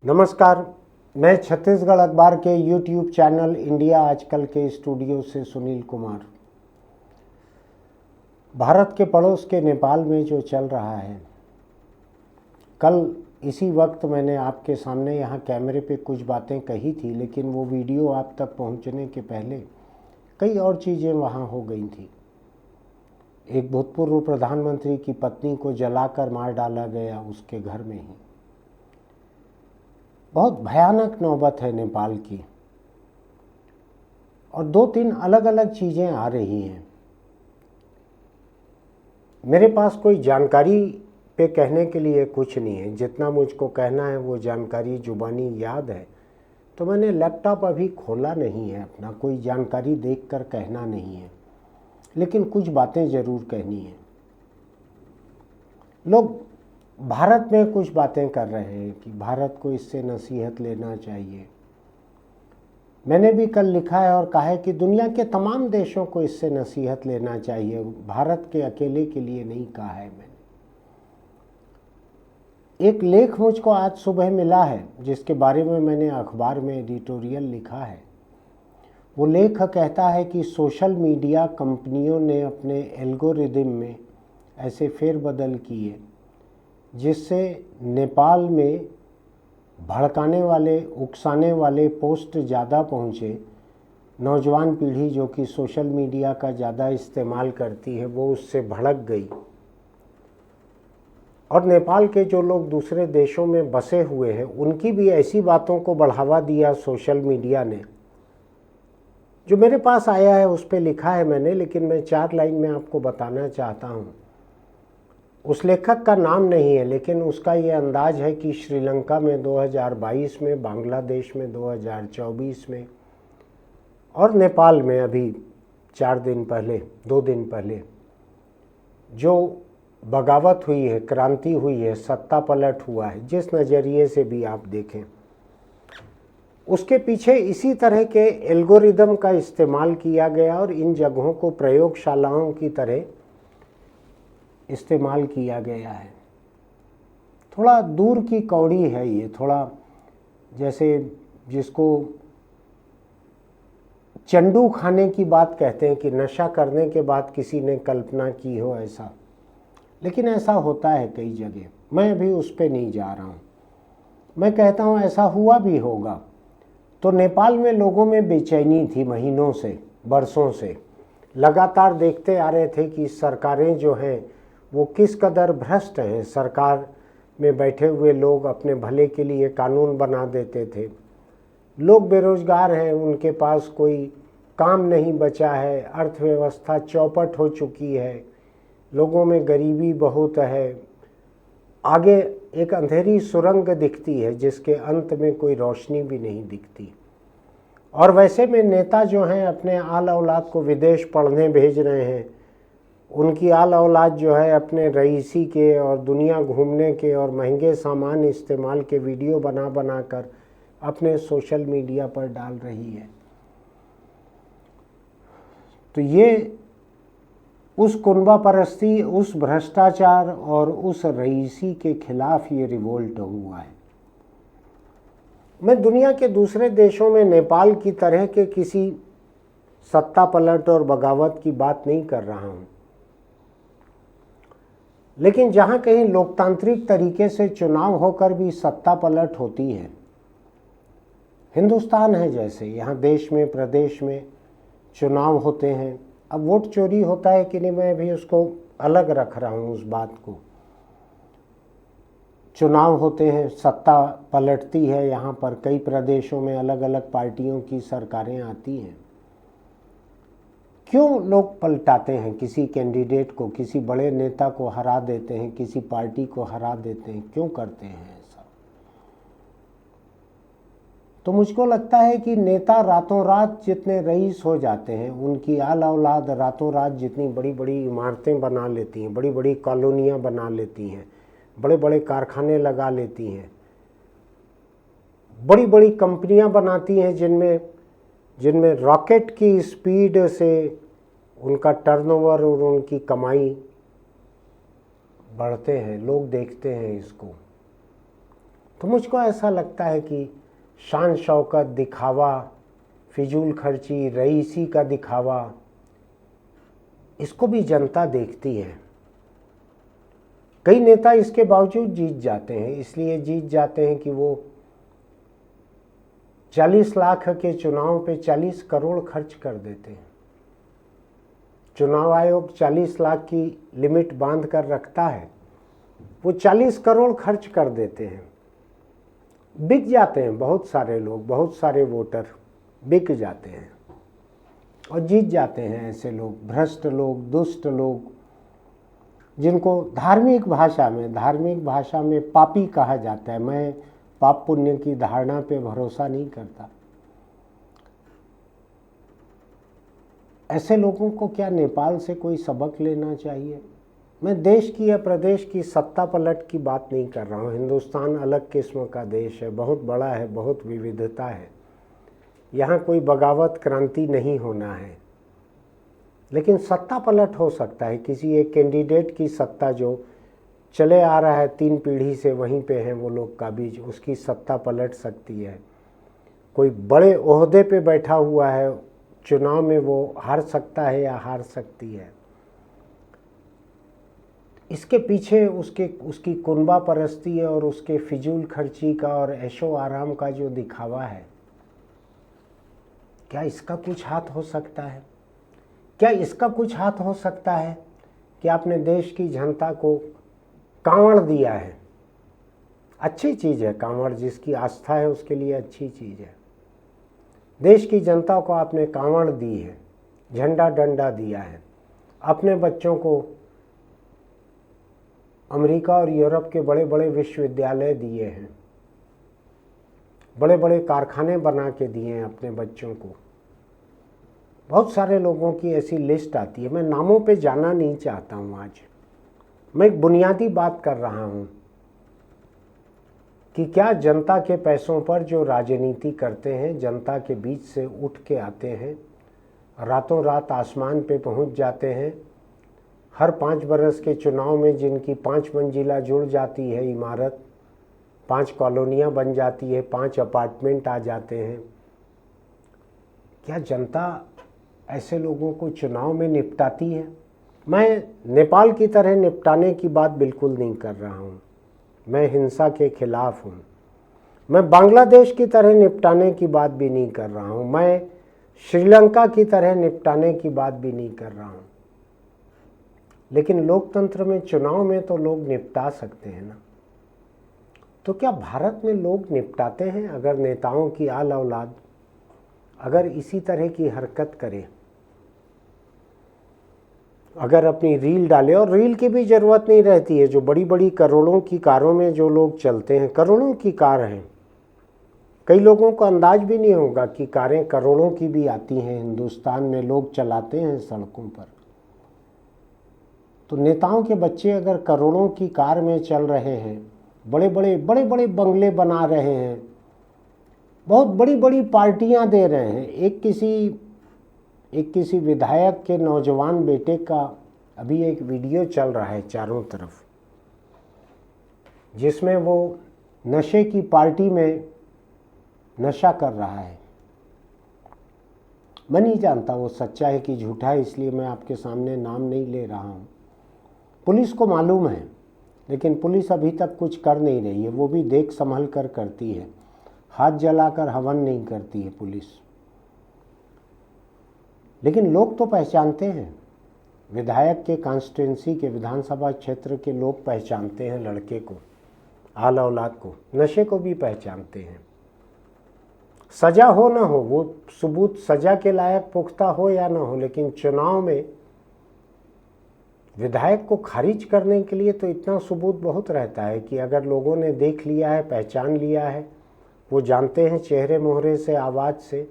नमस्कार। मैं छत्तीसगढ़ अखबार के यूट्यूब चैनल इंडिया आजकल के स्टूडियो से सुनील कुमार। भारत के पड़ोस के नेपाल में जो चल रहा है, कल इसी वक्त मैंने आपके सामने यहाँ कैमरे पे कुछ बातें कही थी, लेकिन वो वीडियो आप तक पहुँचने के पहले कई और चीज़ें वहाँ हो गई थी। एक भूतपूर्व प्रधानमंत्री की पत्नी को जलाकर मार डाला गया उसके घर में ही। बहुत भयानक नौबत है नेपाल की, और दो तीन अलग अलग चीज़ें आ रही हैं। मेरे पास कोई जानकारी पे कहने के लिए कुछ नहीं है। जितना मुझको कहना है वो जानकारी जुबानी याद है, तो मैंने लैपटॉप अभी खोला नहीं है अपना, कोई जानकारी देखकर कहना नहीं है, लेकिन कुछ बातें ज़रूर कहनी है। लोग भारत में कुछ बातें कर रहे हैं कि भारत को इससे नसीहत लेना चाहिए। मैंने भी कल लिखा है और कहा है कि दुनिया के तमाम देशों को इससे नसीहत लेना चाहिए, भारत के अकेले के लिए नहीं कहा है मैंने। एक लेख मुझको आज सुबह मिला है जिसके बारे में मैंने अखबार में एडिटोरियल लिखा है। वो लेख कहता है कि सोशल मीडिया कंपनियों ने अपने एल्गोरिदम में ऐसे फेरबदल किए जिससे नेपाल में भड़काने वाले, उकसाने वाले पोस्ट ज़्यादा पहुँचे। नौजवान पीढ़ी जो कि सोशल मीडिया का ज़्यादा इस्तेमाल करती है वो उससे भड़क गई, और नेपाल के जो लोग दूसरे देशों में बसे हुए हैं उनकी भी ऐसी बातों को बढ़ावा दिया सोशल मीडिया ने। जो मेरे पास आया है उस पर लिखा है मैंने, लेकिन मैं 4 लाइन में आपको बताना चाहता हूँ। उस लेखक का नाम नहीं है, लेकिन उसका ये अंदाज है कि श्रीलंका में 2022 में, बांग्लादेश में 2024 में, और नेपाल में अभी 2 दिन पहले जो बगावत हुई है, क्रांति हुई है, सत्ता पलट हुआ है, जिस नज़रिए से भी आप देखें, उसके पीछे इसी तरह के एल्गोरिदम का इस्तेमाल किया गया और इन जगहों को प्रयोगशालाओं की तरह इस्तेमाल किया गया है। थोड़ा दूर की कौड़ी है ये, थोड़ा जैसे जिसको चंडू खाने की बात कहते हैं कि नशा करने के बाद किसी ने कल्पना की हो ऐसा, लेकिन ऐसा होता है कई जगह। मैं अभी उस पर नहीं जा रहा हूँ। मैं कहता हूँ ऐसा हुआ भी होगा तो नेपाल में लोगों में बेचैनी थी महीनों से, बरसों से। लगातार देखते आ रहे थे कि सरकारें जो हैं वो किस कदर भ्रष्ट हैं। सरकार में बैठे हुए लोग अपने भले के लिए कानून बना देते थे। लोग बेरोजगार हैं, उनके पास कोई काम नहीं बचा है, अर्थव्यवस्था चौपट हो चुकी है, लोगों में गरीबी बहुत है, आगे एक अंधेरी सुरंग दिखती है जिसके अंत में कोई रोशनी भी नहीं दिखती। और वैसे में नेता जो हैं अपने आल औलाद को विदेश पढ़ने भेज रहे हैं। उनकी आल औलाद जो है अपने रईसी के और दुनिया घूमने के और महंगे सामान इस्तेमाल के वीडियो बना बना कर अपने सोशल मीडिया पर डाल रही है। तो ये उस कुनबा परस्ती, उस भ्रष्टाचार और उस रईसी के खिलाफ ये रिवोल्ट हुआ है। मैं दुनिया के दूसरे देशों में नेपाल की तरह के किसी सत्ता पलट और बगावत की बात नहीं कर रहा हूँ, लेकिन जहाँ कहीं लोकतांत्रिक तरीके से चुनाव होकर भी सत्ता पलट होती है, हिंदुस्तान है जैसे, यहाँ देश में प्रदेश में चुनाव होते हैं। अब वोट चोरी होता है कि नहीं, मैं भी उसको अलग रख रहा हूँ उस बात को। चुनाव होते हैं, सत्ता पलटती है, यहाँ पर कई प्रदेशों में अलग अलग पार्टियों की सरकारें आती हैं। क्यों लोग पलटाते हैं किसी कैंडिडेट को, किसी बड़े नेता को हरा देते हैं, किसी पार्टी को हरा देते हैं, क्यों करते हैं ऐसा? तो मुझको लगता है कि नेता रातों रात जितने रईस हो जाते हैं, उनकी आल औलाद रातों रात जितनी बड़ी बड़ी इमारतें बना लेती हैं, बड़ी बड़ी कॉलोनियाँ बना लेती हैं, बड़े बड़े कारखाने लगा लेती हैं, बड़ी बड़ी कंपनियां बनाती हैं जिनमें रॉकेट की स्पीड से उनका टर्नओवर और उनकी कमाई, बढ़ते हैं, लोग देखते हैं इसको। तो मुझको ऐसा लगता है कि शान शौकत, दिखावा, फिजूल खर्ची, रईसी का दिखावा, इसको भी जनता देखती है। कई नेता इसके बावजूद जीत जाते हैं, इसलिए जीत जाते हैं कि वो 40 लाख के चुनाव पे 40 करोड़ खर्च कर देते हैं। चुनाव आयोग 40 लाख की लिमिट बांध कर रखता है, वो 40 करोड़ खर्च कर देते हैं। बिक जाते हैं बहुत सारे लोग, बहुत सारे वोटर बिक जाते हैं और जीत जाते हैं ऐसे लोग, भ्रष्ट लोग, दुष्ट लोग, जिनको धार्मिक भाषा में पापी कहा जाता है। मैं पाप पुण्य की धारणा पे भरोसा नहीं करता। ऐसे लोगों को क्या नेपाल से कोई सबक लेना चाहिए? मैं देश की या प्रदेश की सत्ता पलट की बात नहीं कर रहा हूँ। हिंदुस्तान अलग किस्म का देश है, बहुत बड़ा है, बहुत विविधता है। यहाँ कोई बगावत क्रांति नहीं होना है, लेकिन सत्ता पलट हो सकता है। किसी एक कैंडिडेट की सत्ता जो चले आ रहा है 3 पीढ़ी से वहीं पे है वो लोग का बीज, उसकी सत्ता पलट सकती है। कोई बड़े ओहदे पे बैठा हुआ है, चुनाव में वो हार सकता है या हार सकती है। इसके पीछे उसकी कुनबा परस्ती और उसके फिजूल खर्ची का और ऐशो आराम का जो दिखावा है, क्या इसका कुछ हाथ हो सकता है? क्या इसका कुछ हाथ हो सकता है कि आपने देश की जनता को कांवड़ दिया है? अच्छी चीज़ है कांवड़, जिसकी आस्था है उसके लिए अच्छी चीज़ है। देश की जनता को आपने कांवड़ दी है, झंडा डंडा दिया है, अपने बच्चों को अमेरिका और यूरोप के बड़े बड़े विश्वविद्यालय दिए हैं, बड़े बड़े कारखाने बना के दिए हैं अपने बच्चों को। बहुत सारे लोगों की ऐसी लिस्ट आती है, मैं नामों पे जाना नहीं चाहता हूँ। आज मैं एक बुनियादी बात कर रहा हूँ कि क्या जनता के पैसों पर जो राजनीति करते हैं, जनता के बीच से उठ के आते हैं, रातों रात आसमान पे पहुँच जाते हैं, हर 5 बरस के चुनाव में जिनकी 5 मंजिला जुड़ जाती है इमारत, 5 कॉलोनियाँ बन जाती है, 5 अपार्टमेंट आ जाते हैं, क्या जनता ऐसे लोगों को चुनाव में निपटाती है? मैं नेपाल की तरह निपटाने की बात बिल्कुल नहीं कर रहा हूँ, मैं हिंसा के खिलाफ हूँ। मैं बांग्लादेश की तरह निपटाने की बात भी नहीं कर रहा हूँ, मैं श्रीलंका की तरह निपटाने की बात भी नहीं कर रहा हूँ। लेकिन लोकतंत्र में, चुनाव में तो लोग निपटा सकते हैं ना। तो क्या भारत में लोग निपटाते हैं? अगर नेताओं की आल औलाद अगर इसी तरह की हरकत करे, अगर अपनी रील डाले, और रील की भी ज़रूरत नहीं रहती है, जो बड़ी बड़ी करोड़ों की कारों में जो लोग चलते हैं, करोड़ों की कार हैं, कई लोगों को अंदाज भी नहीं होगा कि कारें करोड़ों की भी आती हैं, हिंदुस्तान में लोग चलाते हैं सड़कों पर। तो नेताओं के बच्चे अगर करोड़ों की कार में चल रहे हैं, बड़े बड़े बंगले बना रहे हैं, बहुत बड़ी बड़ी पार्टियां दे रहे हैं, एक किसी विधायक के नौजवान बेटे का अभी एक वीडियो चल रहा है चारों तरफ, जिसमें वो नशे की पार्टी में नशा कर रहा है। मैं नहीं जानता वो सच्चा है कि झूठा है, इसलिए मैं आपके सामने नाम नहीं ले रहा हूँ। पुलिस को मालूम है, लेकिन पुलिस अभी तक कुछ कर नहीं रही है, वो भी देख संभल कर करती है, हाथ जलाकर हवन नहीं करती है पुलिस। लेकिन लोग तो पहचानते हैं, विधायक के कॉन्स्टिट्यूंसी के, विधानसभा क्षेत्र के लोग पहचानते हैं लड़के को, आल औलाद को, नशे को भी पहचानते हैं। सजा हो ना हो, वो सबूत सजा के लायक पुख्ता हो या ना हो, लेकिन चुनाव में विधायक को खारिज करने के लिए तो इतना सबूत बहुत रहता है कि अगर लोगों ने देख लिया है, पहचान लिया है, वो जानते हैं चेहरे मोहरे से, आवाज़ से,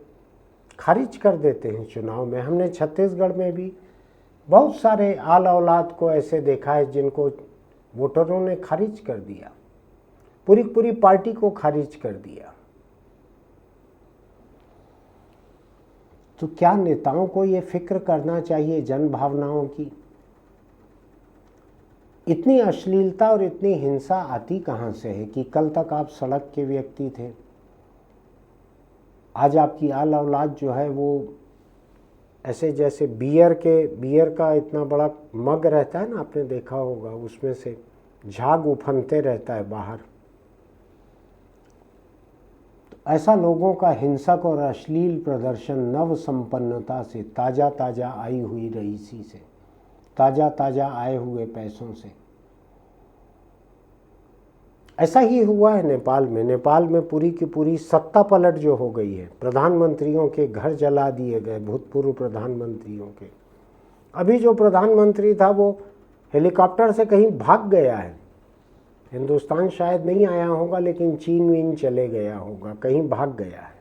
खारिज कर देते हैं चुनाव में। हमने छत्तीसगढ़ में भी बहुत सारे आल औलाद को ऐसे देखा है जिनको वोटरों ने खारिज कर दिया, पूरी पार्टी को खारिज कर दिया। तो क्या नेताओं को ये फिक्र करना चाहिए जन भावनाओं की? इतनी अश्लीलता और इतनी हिंसा आती कहाँ से है कि कल तक आप सड़क के व्यक्ति थे, आज आपकी आल औलाद जो है वो ऐसे जैसे बियर का इतना बड़ा मग रहता है ना, आपने देखा होगा, उसमें से झाग उफनते रहता है बाहर। तो ऐसा लोगों का हिंसक और अश्लील प्रदर्शन नव संपन्नता से, ताज़ा ताज़ा आई हुई रईसी से, ताज़ा ताज़ा आए हुए पैसों से, ऐसा ही हुआ है नेपाल में। नेपाल में पूरी की पूरी सत्ता पलट जो हो गई है, प्रधानमंत्रियों के घर जला दिए गए, भूतपूर्व प्रधानमंत्रियों के। अभी जो प्रधानमंत्री था वो हेलीकॉप्टर से कहीं भाग गया है, हिंदुस्तान शायद नहीं आया होगा, लेकिन चीन वीन चले गया होगा, कहीं भाग गया है।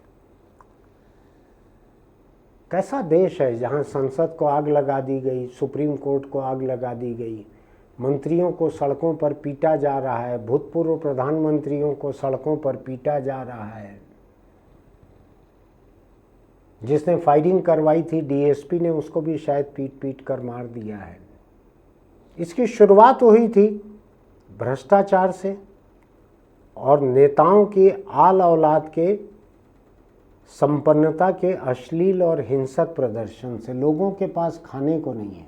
कैसा देश है जहां संसद को आग लगा दी गई, सुप्रीम कोर्ट को आग लगा दी गई, मंत्रियों को सड़कों पर पीटा जा रहा है, भूतपूर्व प्रधानमंत्रियों को सड़कों पर पीटा जा रहा है। जिसने फायरिंग करवाई थी डीएसपी ने, उसको भी शायद पीट पीट कर मार दिया है। इसकी शुरुआत हुई थी भ्रष्टाचार से और नेताओं की आल औलाद के संपन्नता के अश्लील और हिंसक प्रदर्शन से। लोगों के पास खाने को नहीं है,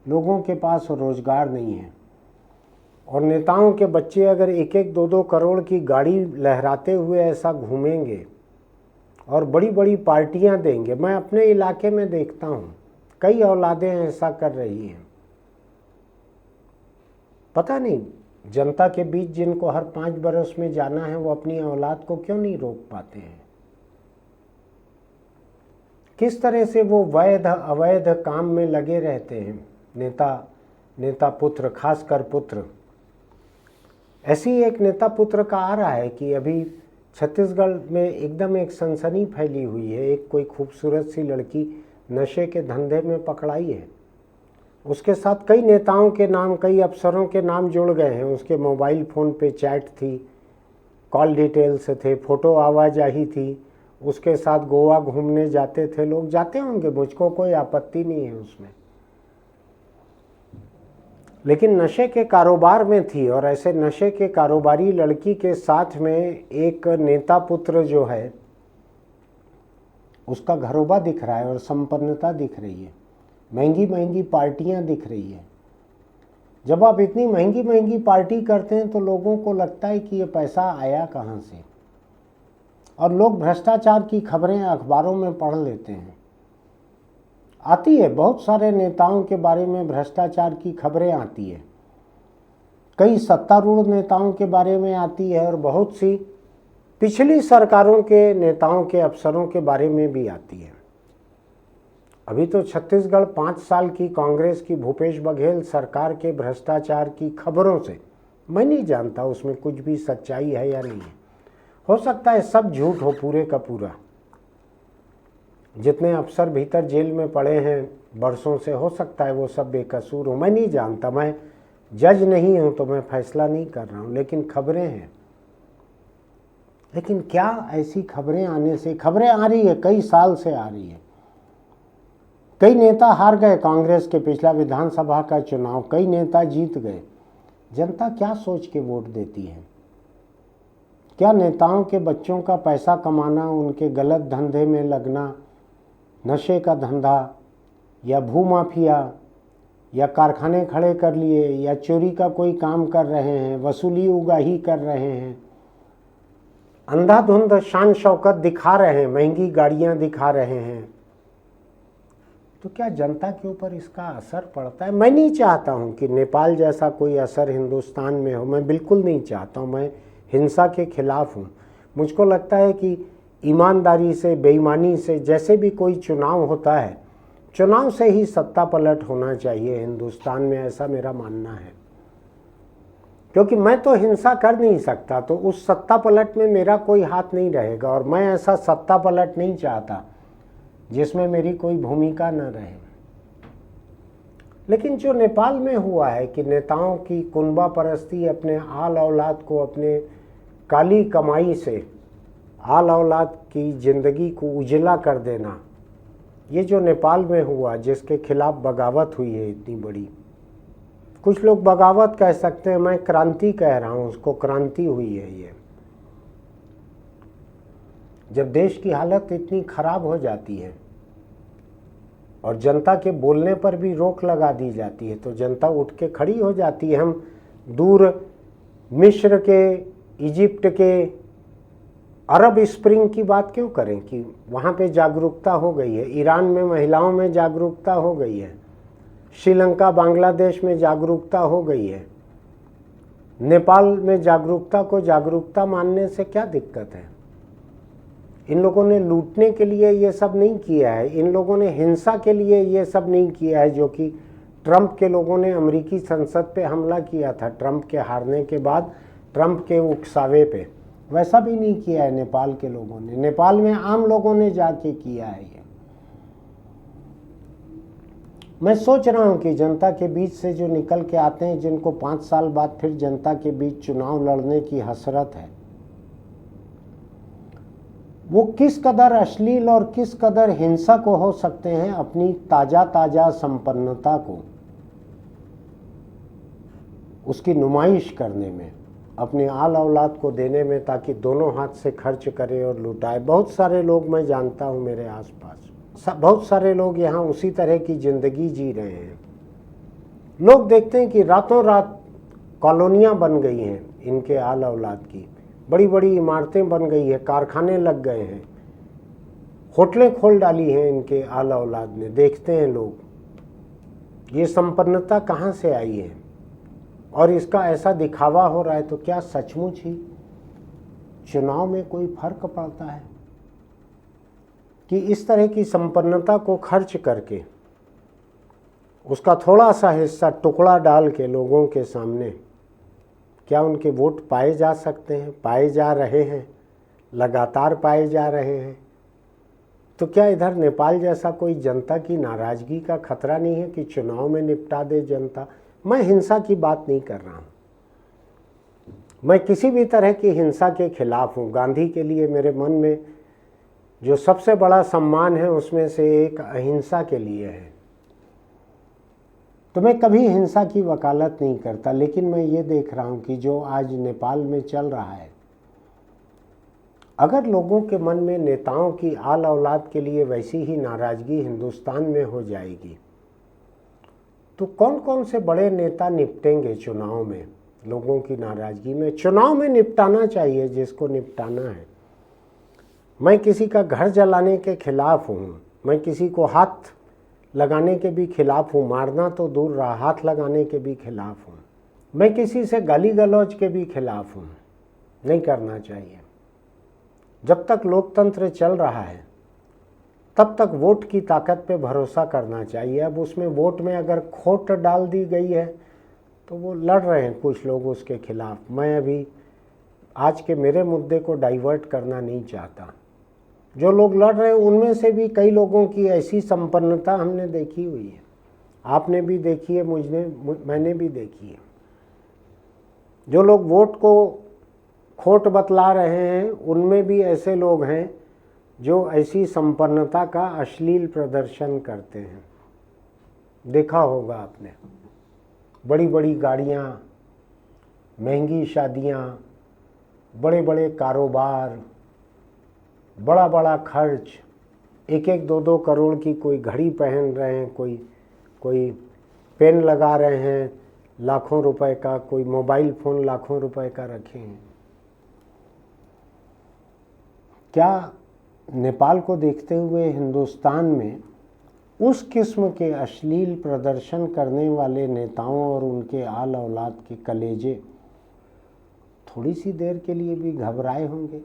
लोगों के पास रोजगार नहीं है, और नेताओं के बच्चे अगर 1-1, 2-2 करोड़ की गाड़ी लहराते हुए ऐसा घूमेंगे और बड़ी बड़ी पार्टियां देंगे। मैं अपने इलाके में देखता हूं कई औलादें ऐसा कर रही हैं। पता नहीं जनता के बीच जिनको हर 5 बरस में जाना है वो अपनी औलाद को क्यों नहीं रोक पाते हैं। किस तरह से वो वैध अवैध काम में लगे रहते हैं नेता पुत्र, खासकर पुत्र। ऐसी एक नेता पुत्र का आ रहा है कि अभी छत्तीसगढ़ में एकदम एक सनसनी फैली हुई है। एक कोई खूबसूरत सी लड़की नशे के धंधे में पकड़ाई है, उसके साथ कई नेताओं के नाम, कई अफसरों के नाम जुड़ गए हैं। उसके मोबाइल फ़ोन पे चैट थी, कॉल डिटेल्स थे, फ़ोटो आवाजाही थी, उसके साथ गोवा घूमने जाते थे लोग, जाते होंगे, मुझको कोई आपत्ति नहीं है उसमें, लेकिन नशे के कारोबार में थी। और ऐसे नशे के कारोबारी लड़की के साथ में एक नेता पुत्र जो है उसका घरोबा दिख रहा है और संपन्नता दिख रही है, महंगी महंगी पार्टियां दिख रही है। जब आप इतनी महंगी महंगी पार्टी करते हैं तो लोगों को लगता है कि ये पैसा आया कहाँ से, और लोग भ्रष्टाचार की खबरें अखबारों में पढ़ लेते हैं। आती है, बहुत सारे नेताओं के बारे में भ्रष्टाचार की खबरें आती है, कई सत्तारूढ़ नेताओं के बारे में आती है, और बहुत सी पिछली सरकारों के नेताओं के, अफसरों के बारे में भी आती है। अभी तो छत्तीसगढ़ 5 साल की कांग्रेस की भूपेश बघेल सरकार के भ्रष्टाचार की खबरों से, मैं नहीं जानता उसमें कुछ भी सच्चाई है या नहीं है, हो सकता है सब झूठ हो पूरे का पूरा। जितने अफसर भीतर जेल में पड़े हैं बरसों से, हो सकता है वो सब बेकसूर हो, मैं नहीं जानता, मैं जज नहीं हूं तो मैं फैसला नहीं कर रहा हूं, लेकिन खबरें हैं। लेकिन क्या ऐसी खबरें आने से, खबरें आ रही है, कई साल से आ रही है। कई नेता हार गए कांग्रेस के पिछला विधानसभा का चुनाव, कई नेता जीत गए। जनता क्या सोच के वोट देती है? क्या नेताओं के बच्चों का पैसा कमाना, उनके गलत धंधे में लगना, नशे का धंधा या भूमाफिया या कारखाने खड़े कर लिए या चोरी का कोई काम कर रहे हैं, वसूली उगाही कर रहे हैं, अंधाधुंध शान शौकत दिखा रहे हैं, महंगी गाड़ियां दिखा रहे हैं, तो क्या जनता के ऊपर इसका असर पड़ता है? मैं नहीं चाहता हूं कि नेपाल जैसा कोई असर हिंदुस्तान में हो, मैं बिल्कुल नहीं चाहता हूं। मैं हिंसा के खिलाफ हूं। मुझको लगता है कि ईमानदारी से, बेईमानी से, जैसे भी कोई चुनाव होता है, चुनाव से ही सत्ता पलट होना चाहिए हिंदुस्तान में, ऐसा मेरा मानना है। क्योंकि मैं तो हिंसा कर नहीं सकता, तो उस सत्ता पलट में मेरा कोई हाथ नहीं रहेगा, और मैं ऐसा सत्ता पलट नहीं चाहता जिसमें मेरी कोई भूमिका न रहे। लेकिन जो नेपाल में हुआ है कि नेताओं की कुनबा परस्ती, अपने आल औलाद को अपने काली कमाई से आल औलाद की ज़िंदगी को उजला कर देना, ये जो नेपाल में हुआ, जिसके खिलाफ बगावत हुई है इतनी बड़ी, कुछ लोग बगावत कह सकते हैं, मैं क्रांति कह रहा हूँ, उसको क्रांति हुई है ये। जब देश की हालत इतनी खराब हो जाती है और जनता के बोलने पर भी रोक लगा दी जाती है तो जनता उठ के खड़ी हो जाती है। हम दूर मिस्र के, इजिप्ट के अरब स्प्रिंग की बात क्यों करें कि वहाँ पे जागरूकता हो गई है, ईरान में महिलाओं में जागरूकता हो गई है, श्रीलंका बांग्लादेश में जागरूकता हो गई है, नेपाल में जागरूकता को जागरूकता मानने से क्या दिक्कत है। इन लोगों ने लूटने के लिए ये सब नहीं किया है, इन लोगों ने हिंसा के लिए ये सब नहीं किया है जो कि ट्रंप के लोगों ने अमेरिकी संसद पे हमला किया था ट्रंप के हारने के बाद, ट्रंप के उकसावे पे, वैसा भी नहीं किया है नेपाल के लोगों ने। नेपाल में आम लोगों ने जाके किया है ये। मैं सोच रहा हूँ कि जनता के बीच से जो निकल के आते हैं, जिनको 5 साल बाद फिर जनता के बीच चुनाव लड़ने की हसरत है, वो किस कदर अश्लील और किस कदर हिंसक हो सकते हैं अपनी ताज़ा संपन्नता को उसकी नुमाइश करने में, अपने आल औलाद को देने में, ताकि दोनों हाथ से खर्च करे और लुटाए। बहुत सारे लोग मैं जानता हूँ मेरे आसपास, बहुत सारे लोग यहाँ उसी तरह की ज़िंदगी जी रहे हैं। लोग देखते हैं कि रातों रात कॉलोनियाँ बन गई हैं इनके आल औलाद की, बड़ी बड़ी इमारतें बन गई है, कारखाने लग गए हैं, होटलें खोल डाली हैं इनके आल औलाद ने। देखते हैं लोग ये संपन्नता कहाँ से आई है और इसका ऐसा दिखावा हो रहा है। तो क्या सचमुच ही चुनाव में कोई फर्क पड़ता है कि इस तरह की संपन्नता को खर्च करके उसका थोड़ा सा हिस्सा टुकड़ा डाल के लोगों के सामने क्या उनके वोट पाए जा सकते हैं, पाए जा रहे हैं, लगातार पाए जा रहे हैं। तो क्या इधर नेपाल जैसा कोई जनता की नाराज़गी का खतरा नहीं है कि चुनाव में निपटा दे जनता। मैं हिंसा की बात नहीं कर रहा हूँ, मैं किसी भी तरह की हिंसा के खिलाफ हूँ। गांधी के लिए मेरे मन में जो सबसे बड़ा सम्मान है उसमें से एक अहिंसा के लिए है। तो मैं कभी हिंसा की वकालत नहीं करता, लेकिन मैं ये देख रहा हूँ कि जो आज नेपाल में चल रहा है, अगर लोगों के मन में नेताओं की आल औलाद के लिए वैसी ही नाराज़गी हिंदुस्तान में हो जाएगी तो कौन कौन से बड़े नेता निपटेंगे चुनाव में लोगों की नाराज़गी में। चुनाव में निपटाना चाहिए जिसको निपटाना है। मैं किसी का घर जलाने के खिलाफ हूँ, मैं किसी को हाथ लगाने के भी खिलाफ हूँ, मारना तो दूर रहा, हाथ लगाने के भी खिलाफ हूँ। मैं किसी से गाली गलौज के भी खिलाफ हूँ, नहीं करना चाहिए। जब तक लोकतंत्र चल रहा है तब तक वोट की ताकत पे भरोसा करना चाहिए। अब उसमें वोट में अगर खोट डाल दी गई है तो वो लड़ रहे हैं कुछ लोग उसके खिलाफ। मैं अभी आज के मेरे मुद्दे को डाइवर्ट करना नहीं चाहता। जो लोग लड़ रहे हैं उनमें से भी कई लोगों की ऐसी संपन्नता हमने देखी हुई है, आपने भी देखी है, मैंने भी देखी है। जो लोग वोट को खोट बतला रहे हैं उनमें भी ऐसे लोग हैं जो ऐसी संपन्नता का अश्लील प्रदर्शन करते हैं। देखा होगा आपने, बड़ी बड़ी गाड़ियाँ, महंगी शादियाँ, बड़े बड़े कारोबार, बड़ा बड़ा खर्च, 1-1, 2-2 करोड़ की कोई घड़ी पहन रहे हैं, कोई पेन लगा रहे हैं लाखों रुपए का, कोई मोबाइल फ़ोन लाखों रुपए का रखे हैं। क्या नेपाल को देखते हुए हिंदुस्तान में उस किस्म के अश्लील प्रदर्शन करने वाले नेताओं और उनके आल औलाद के कलेजे थोड़ी सी देर के लिए भी घबराए होंगे?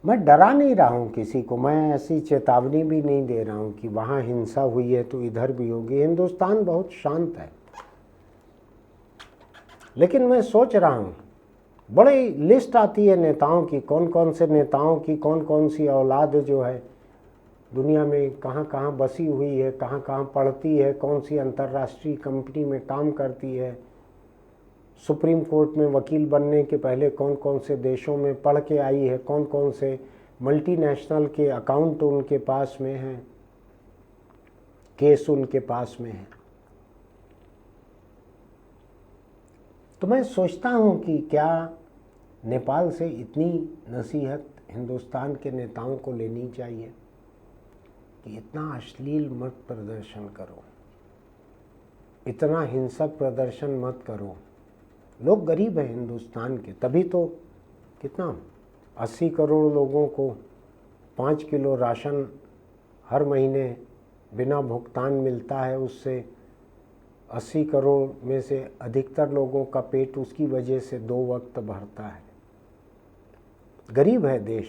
मैं डरा नहीं रहा हूँ किसी को, मैं ऐसी चेतावनी भी नहीं दे रहा हूँ कि वहाँ हिंसा हुई है तो इधर भी होगी। हिंदुस्तान बहुत शांत है। लेकिन मैं सोच रहा हूँ, बड़ी लिस्ट आती है नेताओं की, कौन कौन से नेताओं की कौन कौन सी औलाद जो है दुनिया में कहाँ कहाँ बसी हुई है, कहाँ कहाँ पढ़ती है, कौन सी अंतर्राष्ट्रीय कंपनी में काम करती है, सुप्रीम कोर्ट में वकील बनने के पहले कौन कौन से देशों में पढ़ के आई है, कौन कौन से मल्टीनेशनल के अकाउंट उनके पास में हैं, केस उनके पास में है। तो मैं सोचता हूँ कि क्या नेपाल से इतनी नसीहत हिंदुस्तान के नेताओं को लेनी चाहिए कि इतना अश्लील मत प्रदर्शन करो, इतना हिंसक प्रदर्शन मत करो। लोग गरीब हैं हिंदुस्तान के, तभी तो कितना 80 करोड़ लोगों को 5 किलो राशन हर महीने बिना भुगतान मिलता है। उससे 80 करोड़ में से अधिकतर लोगों का पेट उसकी वजह से 2 वक्त भरता है। गरीब है देश।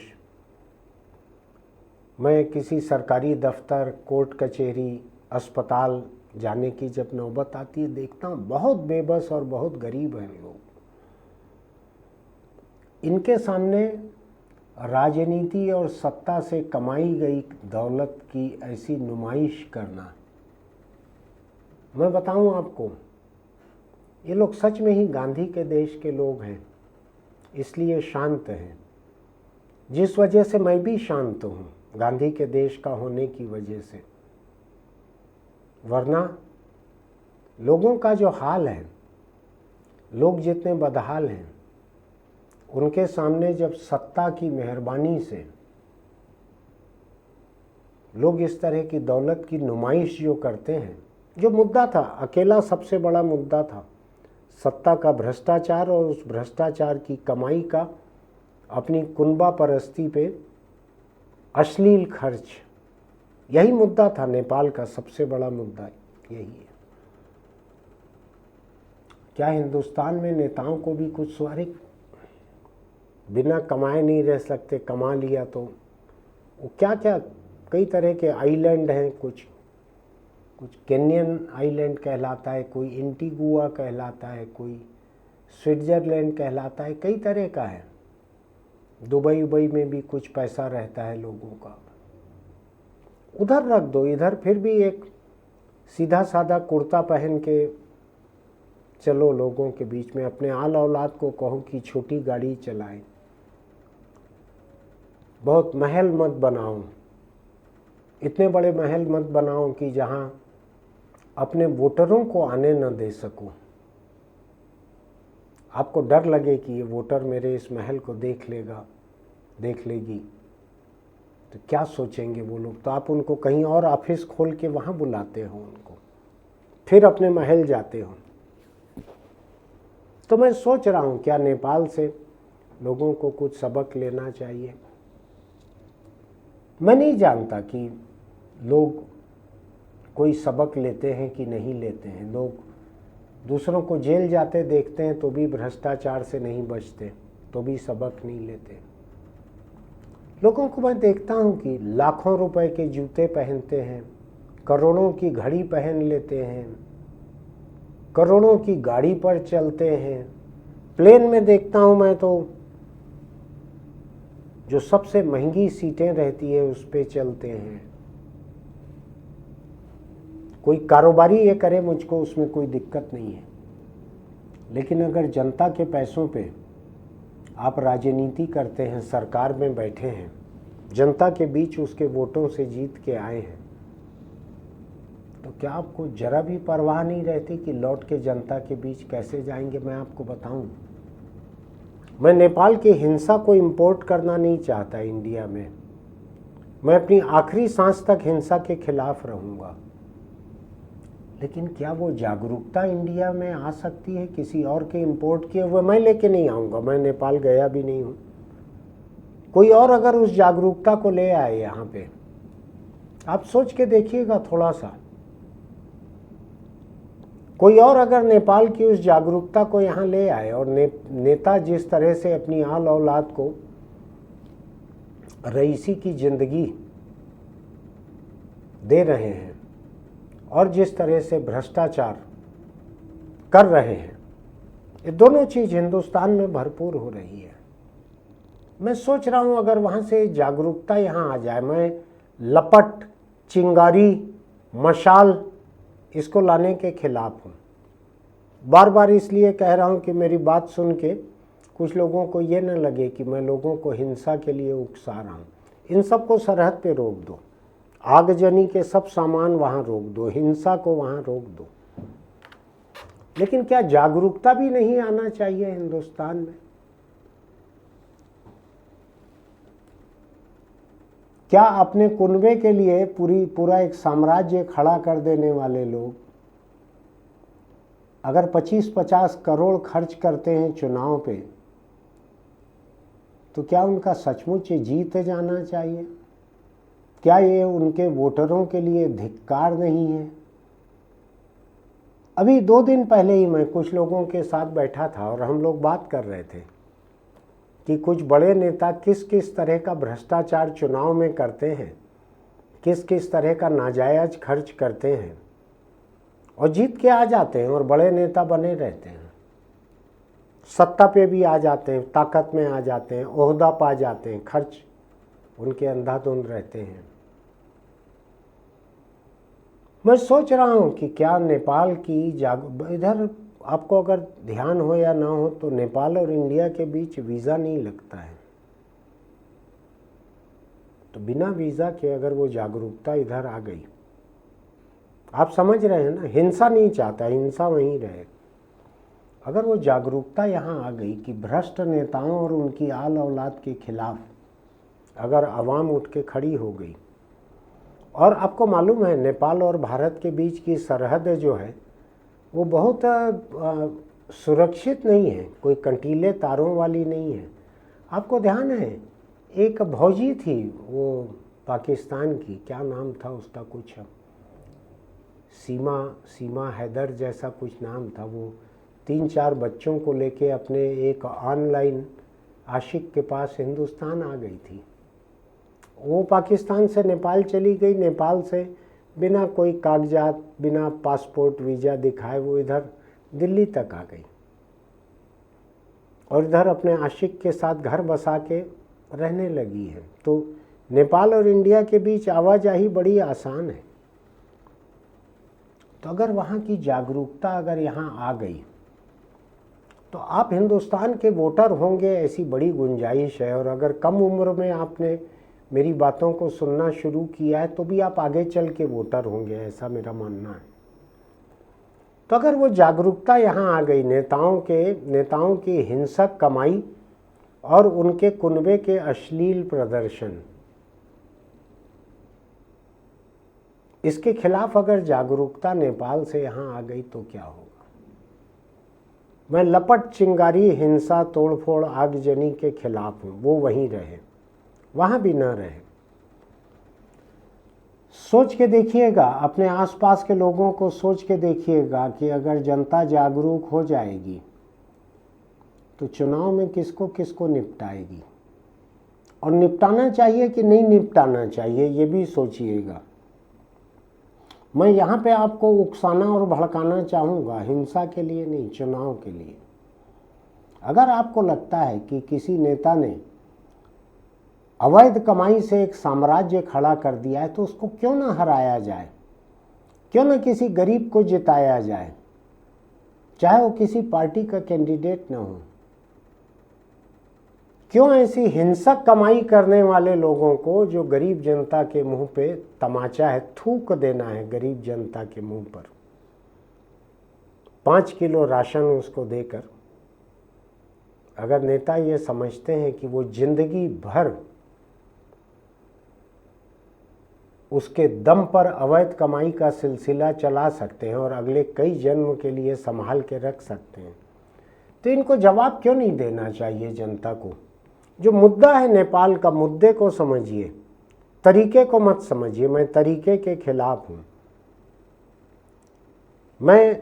मैं किसी सरकारी दफ्तर, कोर्ट कचहरी, अस्पताल जाने की जब नौबत आती है, देखता हूँ बहुत बेबस और बहुत गरीब हैं लोग। इनके सामने राजनीति और सत्ता से कमाई गई दौलत की ऐसी नुमाइश करना, मैं बताऊं आपको, ये लोग सच में ही गांधी के देश के लोग हैं, इसलिए शांत हैं। जिस वजह से मैं भी शांत हूँ, गांधी के देश का होने की वजह से। वरना लोगों का जो हाल है, लोग जितने बदहाल हैं, उनके सामने जब सत्ता की मेहरबानी से लोग इस तरह की दौलत की नुमाइश जो करते हैं, जो मुद्दा था, अकेला सबसे बड़ा मुद्दा था सत्ता का भ्रष्टाचार और उस भ्रष्टाचार की कमाई का अपनी कुनबा परस्ती पे अश्लील खर्च, यही मुद्दा था नेपाल का सबसे बड़ा मुद्दा, यही है। क्या हिंदुस्तान में नेताओं को भी कुछ स्वारिक, बिना कमाए नहीं रह सकते, कमा लिया तो वो क्या क्या कई तरह के आइलैंड हैं, कुछ केनियन आइलैंड कहलाता है, कोई एंटीगुआ कहलाता है, कोई स्विट्ज़रलैंड कहलाता है, कई तरह का है। दुबई में भी कुछ पैसा रहता है लोगों का, उधर रख दो। इधर फिर भी एक सीधा साधा कुर्ता पहन के चलो लोगों के बीच में, अपने आल औलाद को कहो कि छोटी गाड़ी चलाएं। बहुत महल मत बनाओ, इतने बड़े महल मत बनाओ कि जहां अपने वोटरों को आने न दे सको। आपको डर लगे कि ये वोटर मेरे इस महल को देख लेगी तो क्या सोचेंगे वो लोग, तो आप उनको कहीं और ऑफिस खोल के वहाँ बुलाते हो उनको, फिर अपने महल जाते हो। तो मैं सोच रहा हूँ क्या नेपाल से लोगों को कुछ सबक लेना चाहिए। मैं नहीं जानता कि लोग कोई सबक लेते हैं कि नहीं लेते हैं। लोग दूसरों को जेल जाते देखते हैं तो भी भ्रष्टाचार से नहीं बचते, तो भी सबक नहीं लेते। लोगों को मैं देखता हूँ कि लाखों रुपए के जूते पहनते हैं, करोड़ों की घड़ी पहन लेते हैं, करोड़ों की गाड़ी पर चलते हैं। प्लेन में देखता हूँ मैं तो जो सबसे महंगी सीटें रहती है उस पे चलते हैं। कोई कारोबारी ये करे मुझको उसमें कोई दिक्कत नहीं है, लेकिन अगर जनता के पैसों पे आप राजनीति करते हैं, सरकार में बैठे हैं, जनता के बीच उसके वोटों से जीत के आए हैं, तो क्या आपको जरा भी परवाह नहीं रहती कि लौट के जनता के बीच कैसे जाएंगे। मैं आपको बताऊं, मैं नेपाल की हिंसा को इंपोर्ट करना नहीं चाहता इंडिया में। मैं अपनी आखिरी सांस तक हिंसा के खिलाफ रहूंगा, लेकिन क्या वो जागरूकता इंडिया में आ सकती है किसी और के इंपोर्ट किए हुए? मैं लेके नहीं आऊँगा, मैं नेपाल गया भी नहीं हूँ। कोई और अगर उस जागरूकता को ले आए यहाँ पे, आप सोच के देखिएगा थोड़ा सा, कोई और अगर नेपाल की उस जागरूकता को यहाँ ले आए और नेता जिस तरह से अपनी आल औलाद को रईसी की जिंदगी दे रहे हैं और जिस तरह से भ्रष्टाचार कर रहे हैं, ये दोनों चीज़ हिंदुस्तान में भरपूर हो रही है। मैं सोच रहा हूँ अगर वहाँ से जागरूकता यहाँ आ जाए। मैं लपट, चिंगारी, मशाल इसको लाने के खिलाफ हूँ। बार बार इसलिए कह रहा हूँ कि मेरी बात सुन के कुछ लोगों को ये न लगे कि मैं लोगों को हिंसा के लिए उकसा रहा हूँ। इन सबको सरहद पे रोक दो, आगजनी के सब सामान वहाँ रोक दो, हिंसा को वहाँ रोक दो। लेकिन क्या जागरूकता भी नहीं आना चाहिए हिंदुस्तान में? क्या अपने कुनबे के लिए पूरा एक साम्राज्य खड़ा कर देने वाले लोग अगर 25-50 करोड़ खर्च करते हैं चुनाव पे, तो क्या उनका सचमुच जीत जाना चाहिए? क्या ये उनके वोटरों के लिए धिक्कार नहीं है? अभी 2 दिन पहले ही मैं कुछ लोगों के साथ बैठा था और हम लोग बात कर रहे थे कि कुछ बड़े नेता किस किस तरह का भ्रष्टाचार चुनाव में करते हैं, किस किस तरह का नाजायज खर्च करते हैं और जीत के आ जाते हैं और बड़े नेता बने रहते हैं, सत्ता पे भी आ जाते हैं, ताकत में आ जाते हैं, ओहदा पा जाते हैं, खर्च उनके अंधाधुंध रहते हैं। मैं सोच रहा हूँ कि क्या नेपाल की इधर आपको अगर ध्यान हो या ना हो तो नेपाल और इंडिया के बीच वीज़ा नहीं लगता है। तो बिना वीज़ा के अगर वो जागरूकता इधर आ गई, आप समझ रहे हैं ना, हिंसा नहीं चाहता, हिंसा वहीं रहे। अगर वो जागरूकता यहाँ आ गई कि भ्रष्ट नेताओं और उनकी आल औलाद के खिलाफ अगर आवाम उठ के खड़ी हो गई, और आपको मालूम है नेपाल और भारत के बीच की सरहद जो है वो बहुत सुरक्षित नहीं है, कोई कंटीले तारों वाली नहीं है। आपको ध्यान है एक भौजी थी वो पाकिस्तान की, क्या नाम था उसका, कुछ सीमा हैदर जैसा कुछ नाम था, वो 3-4 बच्चों को लेके अपने एक ऑनलाइन आशिक के पास हिंदुस्तान आ गई थी। वो पाकिस्तान से नेपाल चली गई, नेपाल से बिना कोई कागजात, बिना पासपोर्ट वीज़ा दिखाए वो इधर दिल्ली तक आ गई और इधर अपने आशिक के साथ घर बसा के रहने लगी है। तो नेपाल और इंडिया के बीच आवाजाही बड़ी आसान है। तो अगर वहाँ की जागरूकता अगर यहाँ आ गई तो आप हिंदुस्तान के वोटर होंगे, ऐसी बड़ी गुंजाइश है। और अगर कम उम्र में आपने मेरी बातों को सुनना शुरू किया है तो भी आप आगे चल के वोटर होंगे, ऐसा मेरा मानना है। तो अगर वो जागरूकता यहाँ आ गई, नेताओं की हिंसक कमाई और उनके कुनबे के अश्लील प्रदर्शन, इसके खिलाफ अगर जागरूकता नेपाल से यहाँ आ गई तो क्या होगा? मैं लपट चिंगारी, हिंसा, तोड़फोड़, आगजनी के खिलाफ हूँ। वो वहीं रहे, वहाँ भी न रहे। सोच के देखिएगा, अपने आसपास के लोगों को सोच के देखिएगा कि अगर जनता जागरूक हो जाएगी तो चुनाव में किसको किसको निपटाएगी, और निपटाना चाहिए कि नहीं निपटाना चाहिए ये भी सोचिएगा। मैं यहाँ पे आपको उकसाना और भड़काना चाहूँगा, हिंसा के लिए नहीं, चुनाव के लिए। अगर आपको लगता है कि किसी नेता ने अवैध कमाई से एक साम्राज्य खड़ा कर दिया है तो उसको क्यों ना हराया जाए, क्यों ना किसी गरीब को जिताया जाए, चाहे वो किसी पार्टी का कैंडिडेट ना हो। क्यों ऐसी हिंसक कमाई करने वाले लोगों को, जो गरीब जनता के मुंह पे तमाचा है, थूक देना है गरीब जनता के मुंह पर 5 किलो राशन उसको देकर। अगर नेता ये समझते हैं कि वो जिंदगी भर उसके दम पर अवैध कमाई का सिलसिला चला सकते हैं और अगले कई जन्म के लिए संभाल के रख सकते हैं, तो इनको जवाब क्यों नहीं देना चाहिए जनता को? जो मुद्दा है नेपाल का, मुद्दे को समझिए, तरीके को मत समझिए। मैं तरीके के खिलाफ हूँ, मैं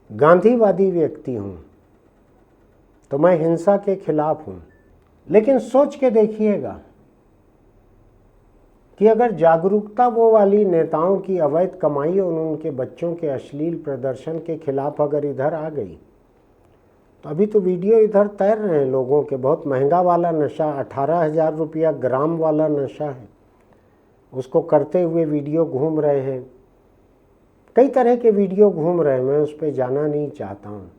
गांधीवादी व्यक्ति हूँ, तो मैं हिंसा के खिलाफ हूँ। लेकिन सोच के देखिएगा कि अगर जागरूकता वो वाली नेताओं की अवैध कमाई और उनके बच्चों के अश्लील प्रदर्शन के खिलाफ अगर इधर आ गई, तो अभी तो वीडियो इधर तैर रहे हैं लोगों के, बहुत महंगा वाला नशा, 18,000 रुपया ग्राम वाला नशा है, उसको करते हुए वीडियो घूम रहे हैं। कई तरह के वीडियो घूम रहे हैं, मैं उस पर जाना नहीं चाहता हूँ।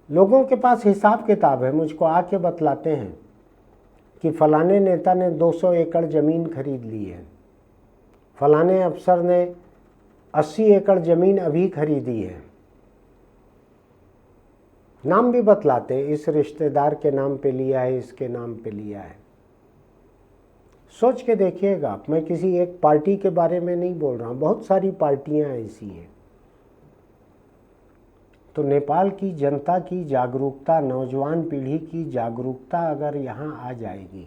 लोगों के पास हिसाब किताब है, मुझको आके बतलाते हैं कि फलाने नेता ने 200 एकड़ ज़मीन खरीद ली है, फलाने अफसर ने 80 एकड़ ज़मीन अभी खरीदी है। नाम भी बतलाते, इस रिश्तेदार के नाम पे लिया है, इसके नाम पे लिया है। सोच के देखिएगा आप, मैं किसी एक पार्टी के बारे में नहीं बोल रहा हूँ, बहुत सारी पार्टियां ऐसी हैं। तो नेपाल की जनता की जागरूकता, नौजवान पीढ़ी की जागरूकता अगर यहाँ आ जाएगी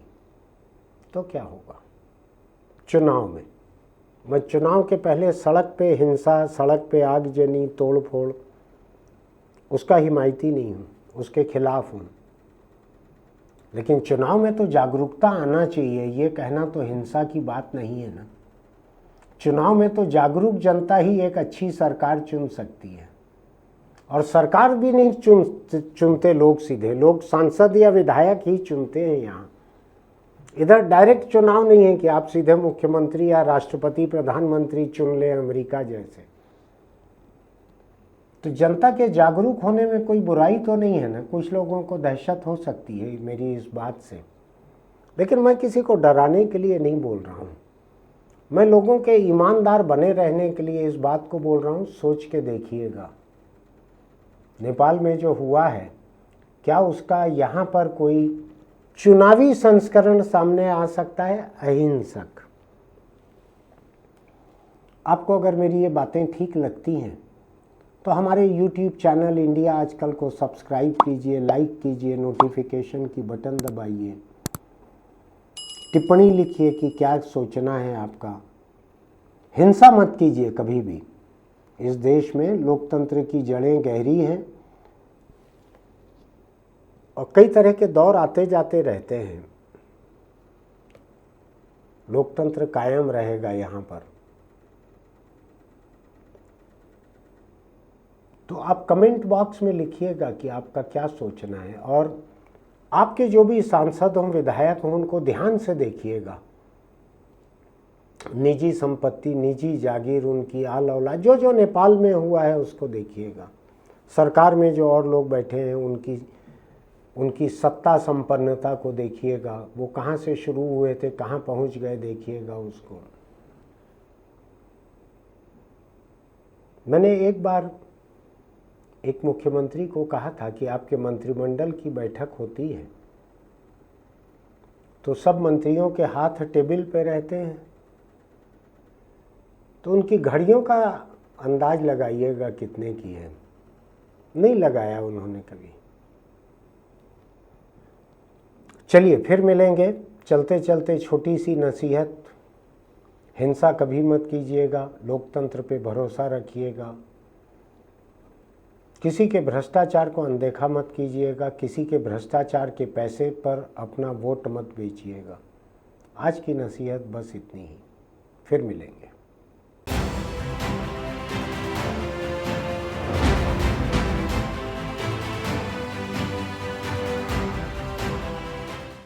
तो क्या होगा। चुनाव में, मैं चुनाव के पहले सड़क पे हिंसा, सड़क पे आगजनी, तोड़ फोड़, उसका हिमायती नहीं हूँ, उसके खिलाफ हूँ। लेकिन चुनाव में तो जागरूकता आना चाहिए, ये कहना तो हिंसा की बात नहीं है ना। चुनाव में तो जागरूक जनता ही एक अच्छी सरकार चुन सकती है। और सरकार भी नहीं चुनते लोग, सीधे लोग सांसद या विधायक ही चुनते हैं यहाँ। इधर डायरेक्ट चुनाव नहीं है कि आप सीधे मुख्यमंत्री या राष्ट्रपति, प्रधानमंत्री चुन ले अमेरिका जैसे। तो जनता के जागरूक होने में कोई बुराई तो नहीं है ना। कुछ लोगों को दहशत हो सकती है मेरी इस बात से, लेकिन मैं किसी को डराने के लिए नहीं बोल रहा हूँ। मैं लोगों के ईमानदार बने रहने के लिए इस बात को बोल रहा हूँ। सोच के देखिएगा, नेपाल में जो हुआ है, क्या उसका यहाँ पर कोई चुनावी संस्करण सामने आ सकता है? अहिंसक। आपको अगर मेरी ये बातें ठीक लगती हैं तो हमारे YouTube चैनल इंडिया आजकल को सब्सक्राइब कीजिए, लाइक कीजिए, नोटिफिकेशन की बटन दबाइए, टिप्पणी लिखिए कि क्या सोचना है आपका। हिंसा मत कीजिए कभी भी। इस देश में लोकतंत्र की जड़ें गहरी हैं और कई तरह के दौर आते जाते रहते हैं। लोकतंत्र कायम रहेगा यहाँ पर। तो आप कमेंट बॉक्स में लिखिएगा कि आपका क्या सोचना है, और आपके जो भी सांसद हों, विधायक हों, उनको ध्यान से देखिएगा। निजी संपत्ति, निजी जागीर, उनकी आल औलाद, जो जो नेपाल में हुआ है उसको देखिएगा। सरकार में जो और लोग बैठे हैं उनकी सत्ता संपन्नता को देखिएगा। वो कहाँ से शुरू हुए थे, कहाँ पहुँच गए, देखिएगा उसको। मैंने एक बार एक मुख्यमंत्री को कहा था कि आपके मंत्रिमंडल की बैठक होती है तो सब मंत्रियों के हाथ टेबल पे रहते हैं, तो उनकी घड़ियों का अंदाज लगाइएगा कितने की है। नहीं लगाया उन्होंने कभी। चलिए फिर मिलेंगे। चलते चलते छोटी सी नसीहत, हिंसा कभी मत कीजिएगा, लोकतंत्र पे भरोसा रखिएगा, किसी के भ्रष्टाचार को अनदेखा मत कीजिएगा, किसी के भ्रष्टाचार के पैसे पर अपना वोट मत बेचिएगा। आज की नसीहत बस इतनी ही। फिर मिलेंगे।